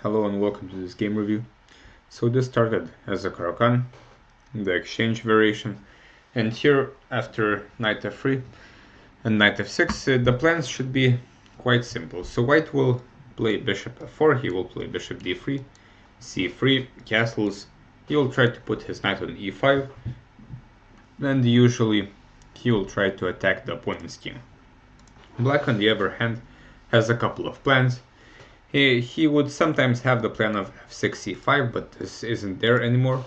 Hello and welcome to this game review. So this started as a Caro-Kann, the exchange variation, and here after knight f3 and knight f6 the plans should be quite simple. So white will play bishop f4, he will play bishop d3, c3, castles, he will try to put his knight on e5, and usually he will try to attack the opponent's king. Black on the other hand has a couple of plans. He would sometimes have the plan of f6 c5, but this isn't there anymore.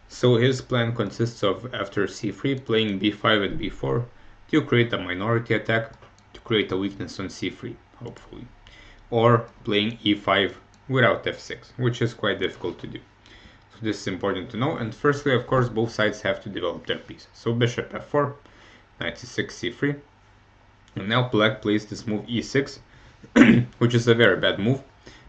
So his plan consists of, after c3, playing b5 and b4 to create a minority attack, to create a weakness on c3, hopefully. Or playing e5 without f6, which is quite difficult to do. So this is important to know, and firstly, of course, both sides have to develop their pieces. So bishop f4, knight c6, c3, and now black plays this move e6, which is a very bad move,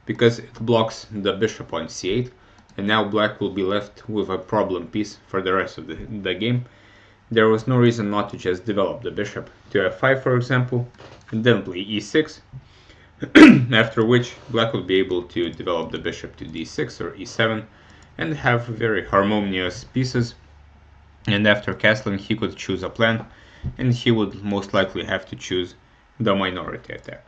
because it blocks the bishop on c8, and now black will be left with a problem piece for the rest of the game. There was no reason not to just develop the bishop to f5, for example, and then play e6, after which black would be able to develop the bishop to d6 or e7 and have very harmonious pieces, and after castling he could choose a plan, and he would most likely have to choose the minority attack.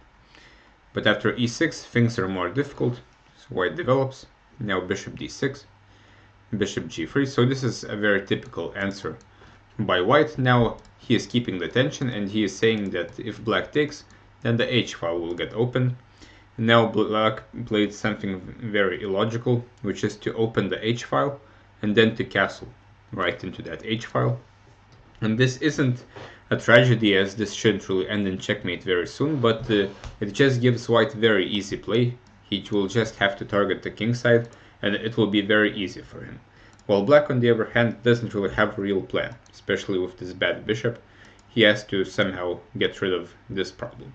But after e6, things are more difficult, so white develops, now bishop d6, bishop g3, so this is a very typical answer by white. Now he is keeping the tension, and he is saying that if black takes, then the h-file will get opened. Now black played something very illogical, which is to open the h-file and then to castle right into that h-file. And this isn't a tragedy, as this should really end in checkmate very soon, but it just gives white very easy play. He will just have to target the king side, and it will be very easy for him. While black, on the other hand, doesn't really have a real plan, especially with this bad bishop. He has to somehow get rid of this problem.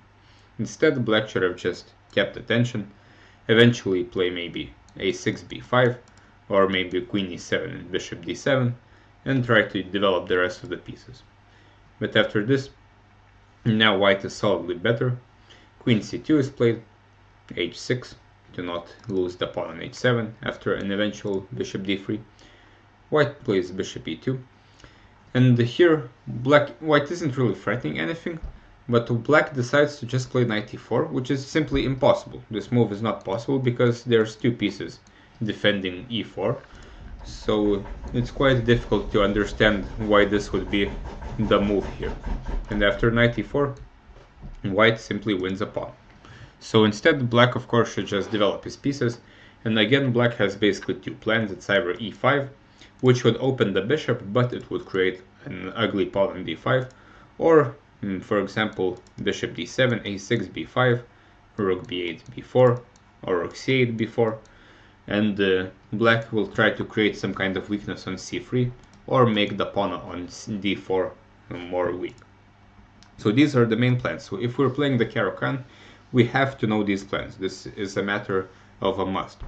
Instead, black should have just kept the tension, eventually play maybe a6, b5, or maybe queen e7 and bishop d7, and try to develop the rest of the pieces. But after this, now white is solidly better. Queen c2 is played, h6 to not lose the pawn on h7 after an eventual bishop d3. White plays bishop e2, and here white isn't really threatening anything, but black decides to just play knight e4, which is simply impossible. This move is not possible because there's two pieces defending e4. So it's quite difficult to understand why this would be the move here. And after knight e4, white simply wins a pawn. So instead, black of course should just develop his pieces, and again black has basically two plans. It's either e5, which would open the bishop, but it would create an ugly pawn on d5, or for example bishop d7, a6, b5, rook b8, b4, or rook c8, b4, and black will try to create some kind of weakness on c3 or make the pawn on d4 more weak. So these are the main plans. So if we're playing the Caro-Kann, we have to know these plans. This is a matter of a must.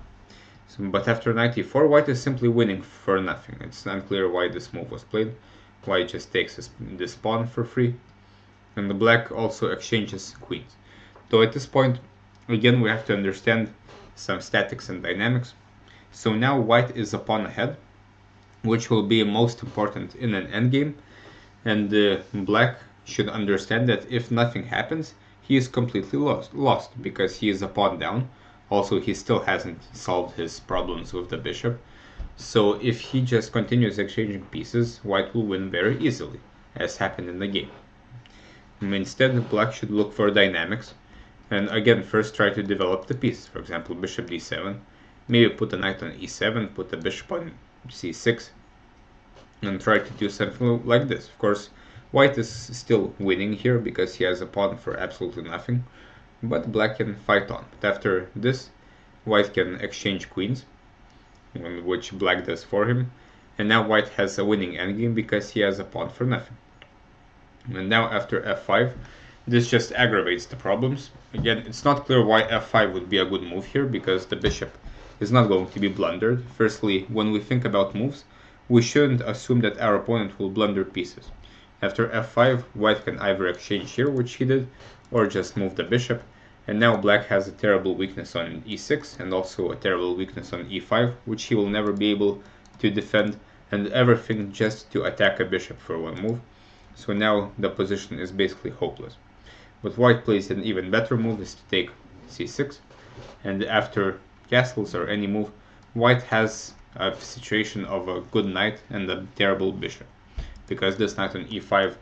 But after knight e4, white is simply winning for nothing. It's unclear why this move was played. White just takes this pawn for free, and the black also exchanges queens. Though at this point, again, we have to understand some statics and dynamics. So now white is a pawn ahead, which will be most important in an endgame, and black should understand that if nothing happens, he is completely lost because he is a pawn down. Also, he still hasn't solved his problems with the bishop. So if he just continues exchanging pieces, white will win very easily, as happened in the game. Instead, black should look for dynamics, and again first try to develop the pieces. For example, bishop d7, maybe put a knight on e7, put the bishop on c6, and try to do something like this. Of course, white is still winning here because he has a pawn for absolutely nothing, but black can fight on. But after this, white can exchange queens, which black does for him, and now white has a winning endgame because he has a pawn for nothing. And now after f5, this just aggravates the problems. Again, it's not clear why f5 would be a good move here, because the bishop is not going to be blundered. Firstly, when we think about moves, we shouldn't assume that our opponent will blunder pieces. After f5, white can either exchange here, which he did, or just move the bishop, And now black has a terrible weakness on e6 and also a terrible weakness on e5, which he will never be able to defend, and everything just to attack a bishop for one move. So now the position is basically hopeless. But white plays an even better move, is to take c6, and after castles or any move, white has a situation of a good knight and a terrible bishop, because this knight on e5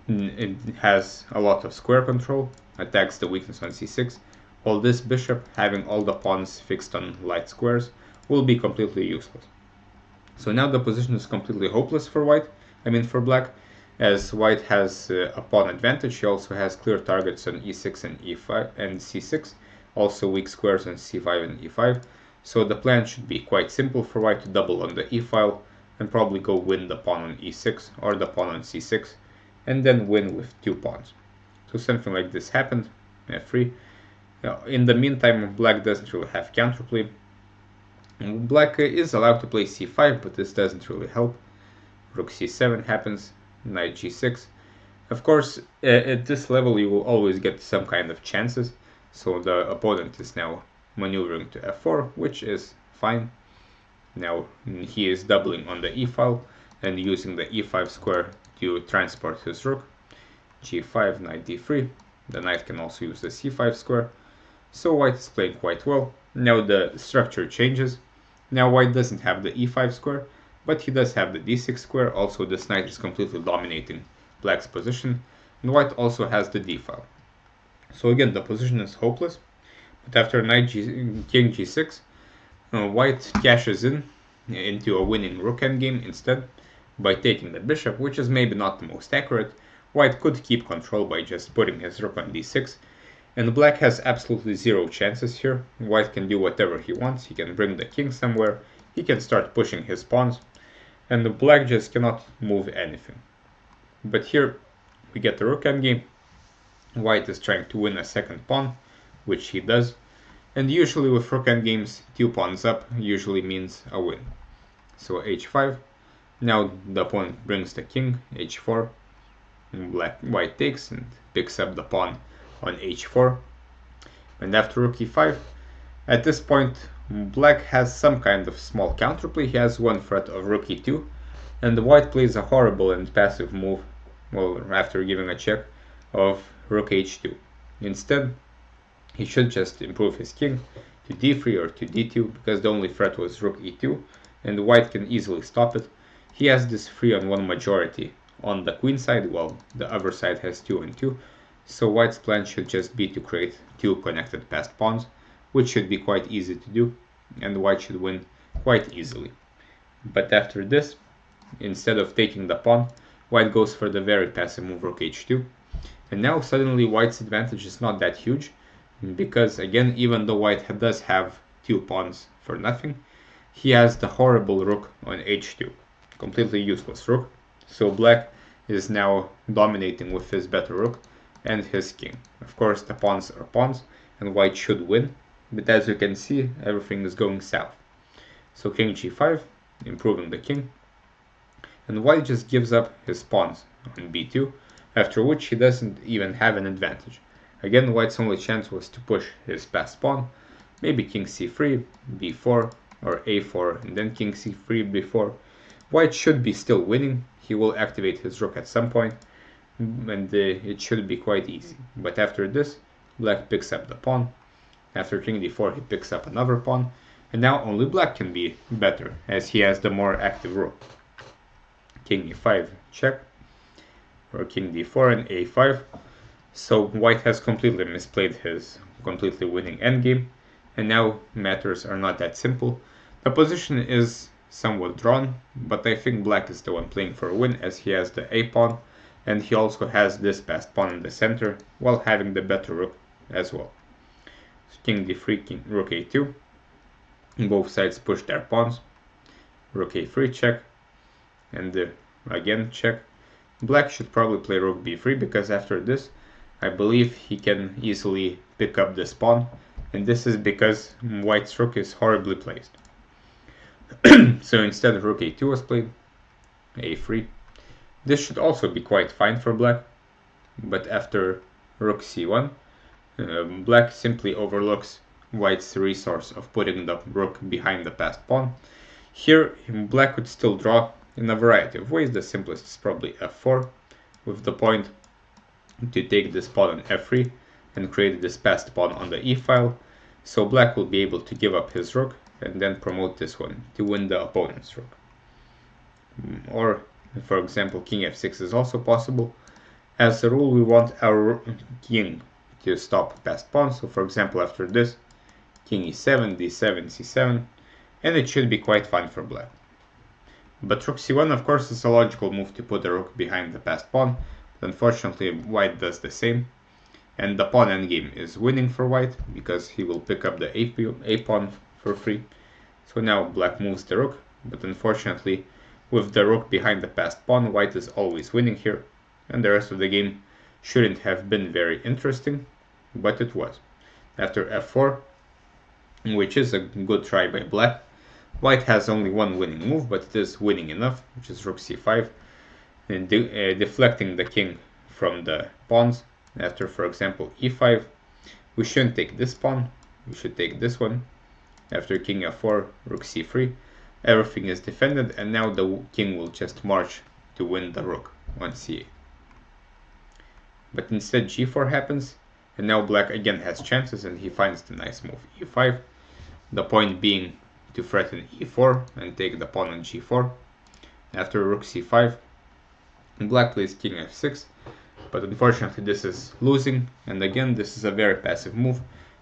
it has a lot of square control, attacks the weakness on c6, while this bishop, having all the pawns fixed on light squares, will be completely useless. So now the position is completely hopeless for for black, as white has a pawn advantage. He also has clear targets on e6 and e5 and c6, also weak squares on c5 and e5. So the plan should be quite simple for white to double on the e-file and probably go win the pawn on e6 or the pawn on c6, and then win with 2 pawns. So something like this happened, f3. Now, in the meantime, black doesn't really have counterplay. Black is allowed to play c5, but this doesn't really help. Rook c7 happens, knight g6. Of course, at this level you will always get some kind of chances, so the opponent is now maneuvering to f4, which is fine. Now he is doubling on the e-file and using the e5 square to transport his rook. g5, knight d3. The knight can also use the c5 square. So white is playing quite well. Now the structure changes. Now white doesn't have the e5 square, but he does have the d6 square. Also, this knight is completely dominating black's position, and white also has the d-file. So again, the position is hopeless. But after king g6, white cashes into a winning rook endgame instead by taking the bishop, which is maybe not the most accurate. White could keep control by just putting his rook on d6, and black has absolutely zero chances here. White can do whatever he wants. He can bring the king somewhere, he can start pushing his pawns, and black just cannot move anything. But here we get the rook endgame. White is trying to win a second pawn, which he does, and usually with rook endgames, 2 pawns up usually means a win. So h5, now the opponent brings the king, h4, white takes and picks up the pawn on h4, and after rook e5, at this point black has some kind of small counterplay. He has one threat of rook e2, and the white plays a horrible and passive move, well, after giving a check, of rook h2. Instead, he should just improve his king to d3 or to d2, because the only threat was rook e2, and white can easily stop it. He has this 3-on-1 majority on the queen side, while the other side has 2-on-2, so white's plan should just be to create 2 connected passed pawns, which should be quite easy to do, and white should win quite easily. But after this, instead of taking the pawn, white goes for the very passive move rook h2, and now suddenly white's advantage is not that huge, because again, even though white does have 2 pawns for nothing, he has the horrible rook on h2, completely useless rook. So black is now dominating with his better rook and his king. Of course, the pawns are pawns, and white should win, but as you can see, everything is going south. So king g5, improving the king, and white just gives up his pawns on b2, after which he doesn't even have an advantage. Again, white's only chance was to push his passed pawn, maybe king c3, b4, or a4, and then king c3, b4. White should be still winning. He will activate his rook at some point, and it should be quite easy. But after this, black picks up the pawn. After king d4, he picks up another pawn, and now only black can be better, as he has the more active rook. King e5, check, or king d4 and a5. So white has completely misplayed his completely winning endgame, and now matters are not that simple. The position is somewhat drawn, but I think black is the one playing for a win, as he has the a pawn, and he also has this passed pawn in the center, while having the better rook as well. So king d3, rook a2, both sides push their pawns, rook a3 check, and again check. Black should probably play rook b3, because after this, I believe he can easily pick up this pawn, and this is because white's rook is horribly placed. So instead rook a2 was played, a3. This should also be quite fine for black, but after rook c1, Black simply overlooks white's resource of putting the rook behind the passed pawn. Here, black could still draw in a variety of ways. The simplest is probably f4, with the point to take this pawn on f3 and create this passed pawn on the e-file. So black will be able to give up his rook and then promote this one to win the opponent's rook. Or, for example, king f6 is also possible. As a rule, we want our king to stop passed pawns. So for example, after this, king e7, d7, c7, and it should be quite fine for black. But rook c1, of course, is a logical move to put the rook behind the passed pawn. But unfortunately, white does the same. And the pawn endgame is winning for white, because he will pick up the a pawn for free. So now black moves the rook, but unfortunately, with the rook behind the passed pawn, white is always winning here. And the rest of the game shouldn't have been very interesting, but it was. After f4, which is a good try by black, white has only one winning move, but it is winning enough, which is rook c5, and deflecting the king from the pawns. After, for example, e5, we shouldn't take this pawn, we should take this one. After king f4, rook c3, everything is defended, and now the king will just march to win the rook on c8. But instead g4 happens, and now black again has chances, and he finds the nice move e5, the point being to threaten e4 and take the pawn on g4. After rook c5, black plays king f6, but unfortunately this is losing, and again this is a very passive move.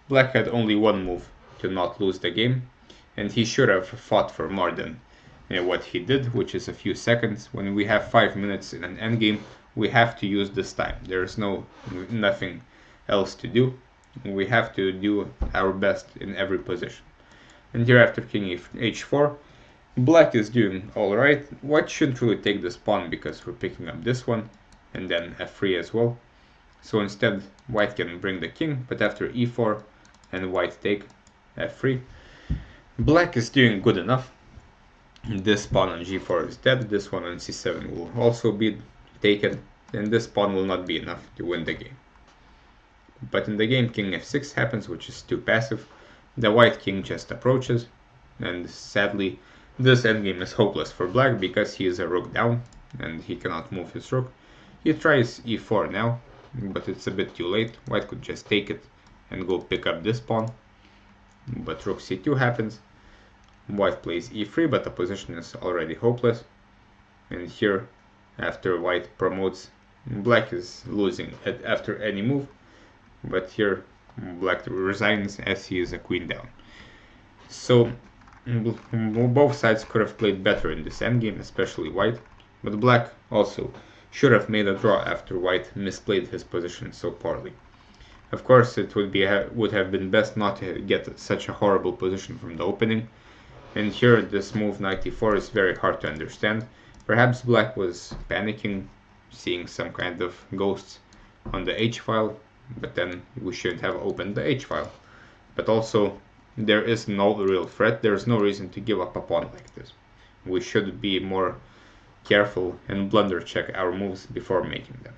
Black had only one move to not lose the game, and he should have fought for more than what he did, which is a few seconds. When we have 5 minutes in an endgame, we have to use this time. There is nothing else to do. We have to do our best in every position. And here after king h4, black is doing alright. White shouldn't really take this pawn because we're picking up this one, and then f3 as well. So instead, white can bring the king, but after e4 and white take f3, black is doing good enough. This pawn on g4 is dead, this one on c7 will also be taken, and this pawn will not be enough to win the game. But in the game, king f6 happens, which is too passive. The white king just approaches, and sadly, this endgame is hopeless for black because he is a rook down, and he cannot move his rook. He tries e4 now, but it's a bit too late. White could just take it and go pick up this pawn, but rook c2 happens. White plays e3, but the position is already hopeless. And here, after white promotes, black is losing after any move, but here black resigns as he is a queen down. So both sides could have played better in this endgame, especially white, but black also should have made a draw after white misplayed his position so poorly. Of course, it would have been best not to get such a horrible position from the opening, and here this move knight e4 is very hard to understand. Perhaps black was panicking, seeing some kind of ghosts on the h-file, but then we shouldn't have opened the h-file. But also, there is no real threat, there is no reason to give up a pawn like this. We should be more careful and blunder check our moves before making them.